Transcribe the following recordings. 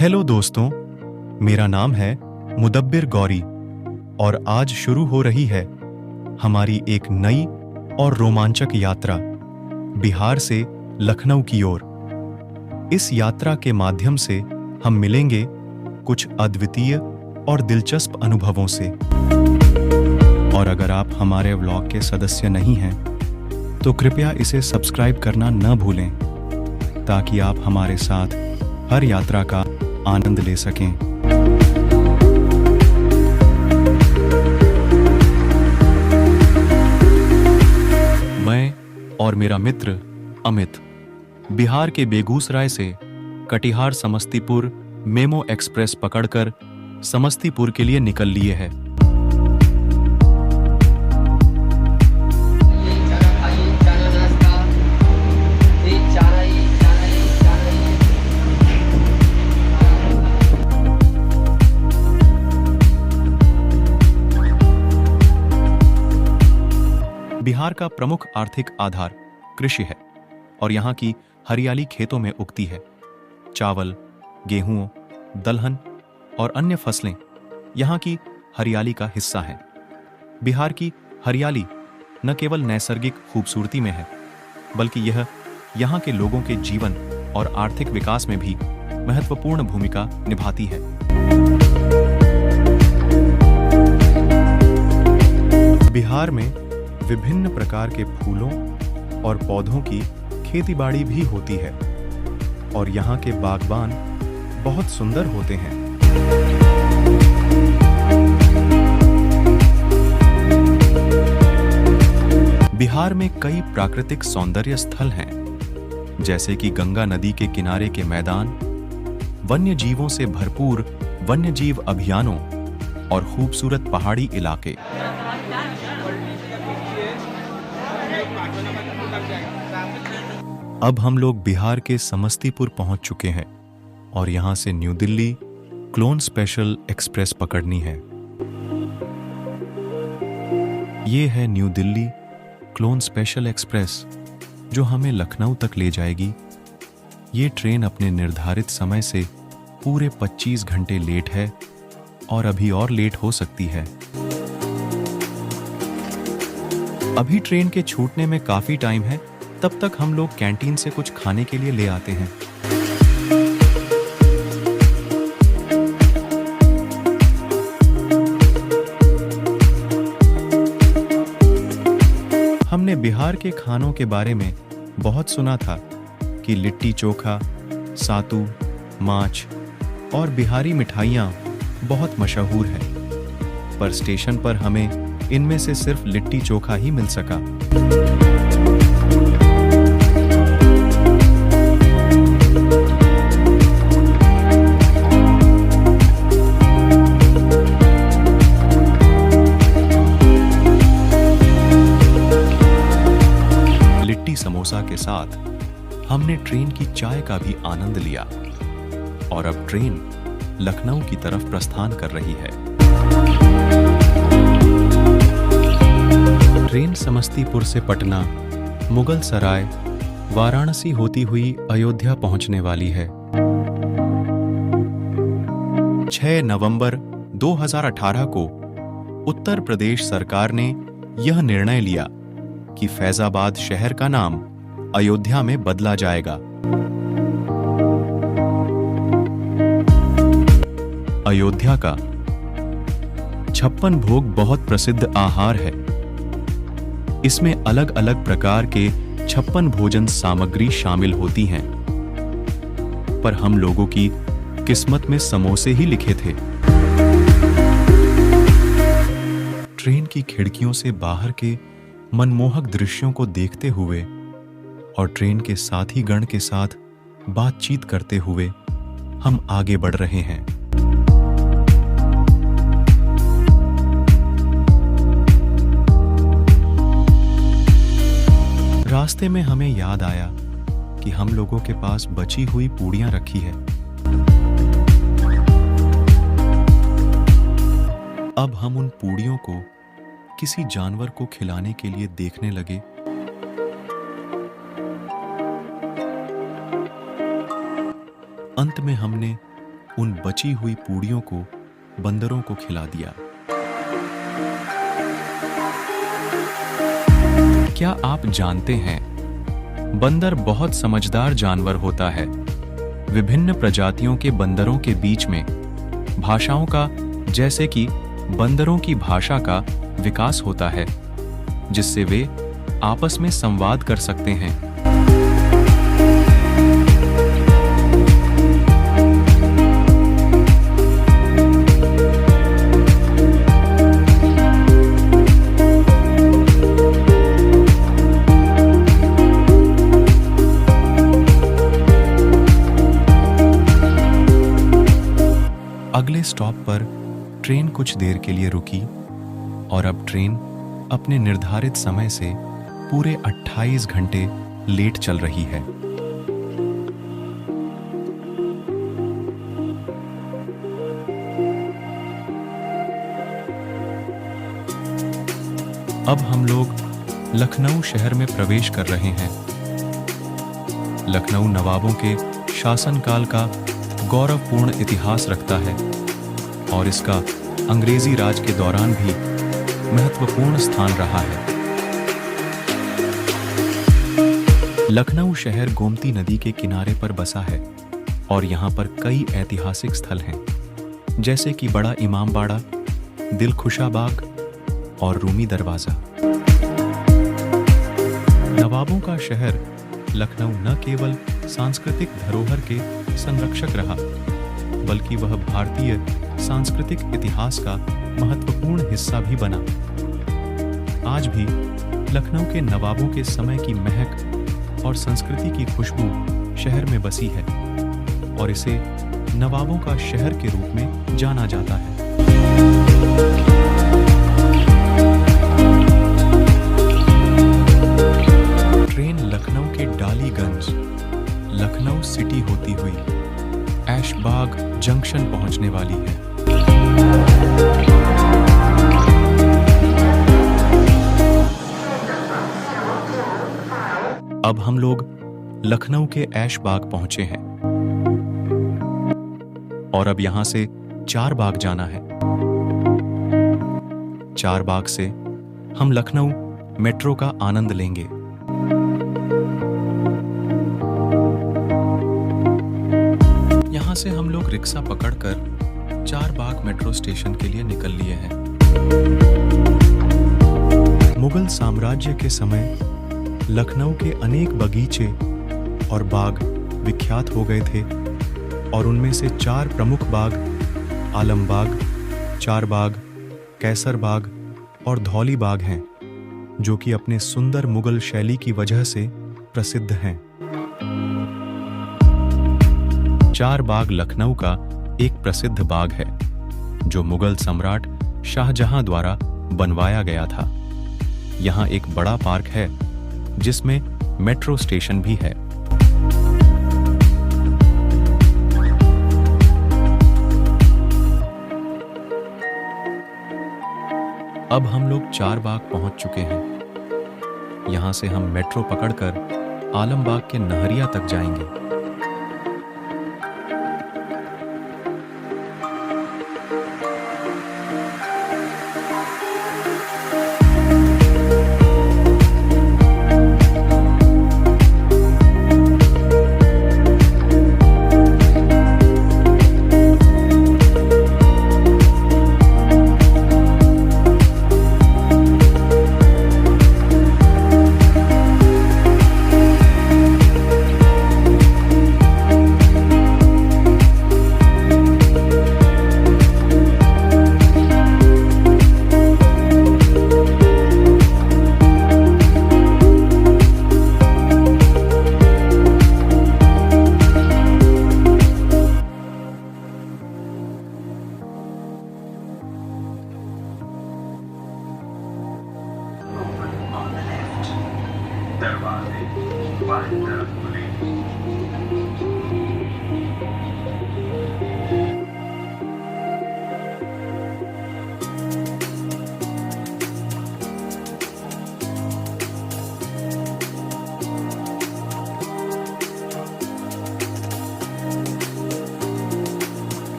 Hello दोस्तों, मेरा नाम है मुदब्बिर गौरी और आज शुरू हो रही है हमारी एक नई और रोमांचक यात्रा बिहार से लखनऊ की ओर। इस यात्रा के माध्यम से हम मिलेंगे कुछ अद्वितीय और दिलचस्प अनुभवों से। और अगर आप हमारे व्लॉग के सदस्य नहीं हैं, तो कृपया इसे सब्सक्राइब करना न भूलें ताकि आप हमारे साथ हर यात्रा का आनंद ले सकें। मैं और मेरा मित्र अमित बिहार के बेगूसराय से कटिहार समस्तीपुर मेमो एक्सप्रेस पकड़कर समस्तीपुर के लिए निकल लिए हैं। बिहार का प्रमुख आर्थिक आधार कृषि है और यहाँ की हरियाली खेतों में उगती है। चावल, गेहूं, दलहन और अन्य फसलें यहाँ की हरियाली का हिस्सा हैं। बिहार की हरियाली न केवल नैसर्गिक खूबसूरती में है, बल्कि यह यहाँ के लोगों के जीवन और आर्थिक विकास में भी महत्वपूर्ण भूमिका निभाती है। बिहार में विभिन्न प्रकार के फूलों और पौधों की खेतीबाड़ी भी होती है और यहाँ के बागबान बहुत सुंदर होते हैं। बिहार में कई प्राकृतिक सौंदर्य स्थल हैं, जैसे कि गंगा नदी के किनारे के मैदान, वन्य जीवों से भरपूर वन्यजीव अभियानों और खूबसूरत पहाड़ी इलाके। अब हम लोग बिहार के समस्तीपुर पहुंच चुके हैं और यहां से new Delhi clone special express पकड़नी है। ये है new Delhi clone special express जो हमें लखनऊ तक ले जाएगी। ये ट्रेन अपने निर्धारित समय से पूरे 25 घंटे लेट है और अभी और लेट हो सकती है। अभी ट्रेन के छूटने में काफी टाइम है, तब तक हम लोग कैंटीन से कुछ खाने के लिए ले आते हैं। हमने बिहार के खानों के बारे में बहुत सुना था कि लिट्टी चोखा, सातू, माछ और बिहारी मिठाइयाँ बहुत मशहूर हैं, पर स्टेशन पर हमें इनमें से सिर्फ लिट्टी चोखा ही मिल सका। लिट्टी समोसा के साथ हमने ट्रेन की चाय का भी आनंद लिया और अब ट्रेन लखनऊ की तरफ प्रस्थान कर रही है। ट्रेन समस्तीपुर से पटना, मुगल सराय, वाराणसी होती हुई अयोध्या पहुंचने वाली है। 6 नवंबर 2018 को उत्तर प्रदेश सरकार ने यह निर्णय लिया कि फैजाबाद शहर का नाम अयोध्या में बदला जाएगा। अयोध्या का 56 भोग बहुत प्रसिद्ध आहार है। इसमें अलग अलग प्रकार के 56 भोजन सामग्री शामिल होती हैं, पर हम लोगों की किस्मत में समोसे ही लिखे थे। ट्रेन की खिड़कियों से बाहर के मनमोहक दृश्यों को देखते हुए और ट्रेन के साथी गण के साथ बातचीत करते हुए हम आगे बढ़ रहे हैं। रास्ते में हमें याद आया कि हम लोगों के पास बची हुई पूड़ियां रखी है। अब हम उन पूड़ियों को किसी जानवर को खिलाने के लिए देखने लगे। अंत में हमने उन बची हुई पूड़ियों को बंदरों को खिला दिया। क्या आप जानते हैं, बंदर बहुत समझदार जानवर होता है। विभिन्न प्रजातियों के बंदरों के बीच में भाषाओं का, जैसे कि बंदरों की भाषा का विकास होता है, जिससे वे आपस में संवाद कर सकते हैं। अगले स्टॉप पर ट्रेन कुछ देर के लिए रुकी और अब ट्रेन अपने निर्धारित समय से पूरे 28 घंटे लेट चल रही है। अब हम लोग लखनऊ शहर में प्रवेश कर रहे हैं। लखनऊ नवाबों के शासनकाल का गौरवपूर्ण इतिहास रखता है और इसका अंग्रेजी राज के दौरान भी महत्वपूर्ण स्थान रहा है। लखनऊ शहर गोमती नदी के किनारे पर बसा है और यहाँ पर कई ऐतिहासिक स्थल हैं, जैसे कि बड़ा इमाम बाड़ा, दिलखुशा बाग और रूमी दरवाजा। नवाबों का शहर लखनऊ न केवल सांस्कृतिक धरोहर के संरक्षक रहा, बल्कि वह भारतीय सांस्कृतिक इतिहास का महत्वपूर्ण हिस्सा भी बना। आज भी लखनऊ के नवाबों के समय की महक और संस्कृति की खुशबू शहर में बसी है और इसे नवाबों का शहर के रूप में जाना जाता है। ट्रेन लखनऊ के डालीगंज, लखनऊ सिटी होती हुई ऐशबाग जंक्शन पहुंचने वाली है। अब हम लोग लखनऊ के ऐशबाग पहुंचे हैं और अब यहां से चारबाग जाना है। चारबाग से हम लखनऊ मेट्रो का आनंद लेंगे। यहां से हम लोग रिक्शा पकड़कर चारबाग मेट्रो स्टेशन के लिए निकल लिए हैं। मुगल साम्राज्य के समय लखनऊ के अनेक बगीचे और बाग विख्यात हो गए थे और उनमें से 4 प्रमुख बाग आलमबाग, चारबाग, कैसर बाग और धौली बाग हैं, जो कि अपने सुंदर मुगल शैली की वजह से प्रसिद्ध हैं। चारबाग लखनऊ का एक प्रसिद्ध बाग है, जो मुगल सम्राट शाहजहां द्वारा बनवाया गया था। यहाँ एक बड़ा पार्क है, जिसमें मेट्रो स्टेशन भी है। अब हम लोग चारबाग पहुंच चुके हैं। यहां से हम मेट्रो पकड़कर आलमबाग के नहरिया तक जाएंगे।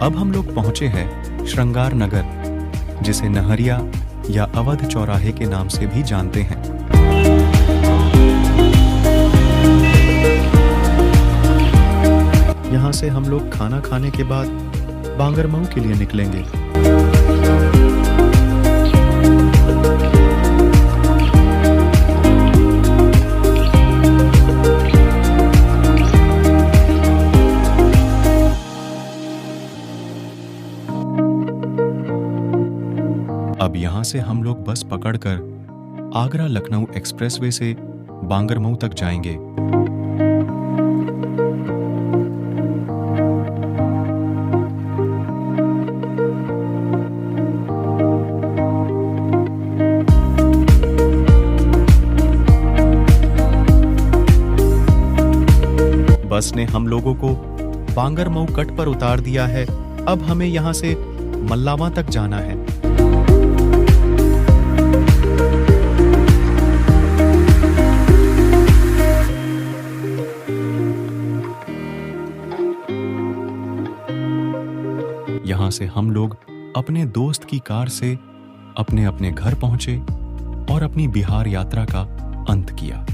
अब हम लोग पहुंचे हैं श्रृंगार नगर, जिसे नहरिया या अवध चौराहे के नाम से भी जानते हैं। यहाँ से हम लोग खाना खाने के बाद बांगरमऊ के लिए निकलेंगे। अब यहाँ से हम लोग बस पकड़कर आगरा लखनऊ एक्सप्रेसवे से बांगरमऊ तक जाएंगे। बस ने हम लोगों को बांगरमऊ कट पर उतार दिया है। अब हमें यहाँ से मल्लावा तक जाना है। यहाँ से हम लोग अपने दोस्त की कार से अपने अपने घर पहुंचे और अपनी बिहार यात्रा का अंत किया।